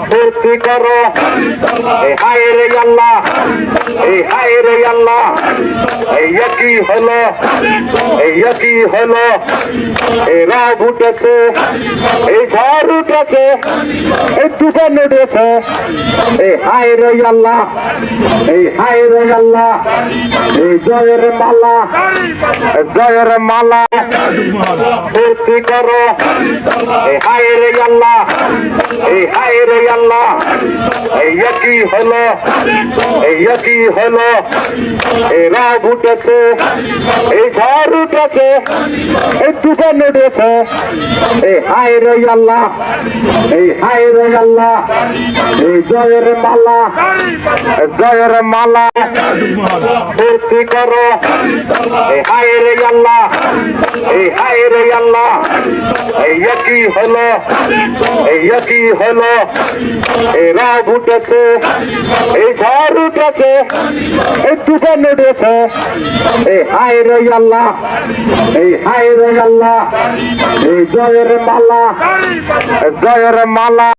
ফুর্তি করো এই হায় রে আল্লাহ এই হায় রে আল্লাহ এই কি হলো এই কি হলো এই রাগ উঠেছে এই ঝড় উঠেছে এই তুফান উঠেছে এই হায় রে আল্লাহ এই হায় রে আল্লাহ এই জয়ের মালা ফুর্তি করো এই হায় রে আল্লাহ এই হায় রে আল্লাহ এই কি হলো এই কি হলো এই রাগ উঠেছে এই ঝড় উঠেছে এই তুফান উঠেছে এই হায় রে আল্লাহ এই হায় রে আল্লাহ এই জয়ের মালা ফুর্তি করো এই হায় রে আল্লাহ এই হায় রে আল্লাহ এই কি হলো এই কি হলো এই রাগ উঠেছে এই ঝড় উঠেছে এই তুফান উঠেছে এই হায় রে আল্লাহ এই হায় রে আল্লাহ এই জয়ের মালা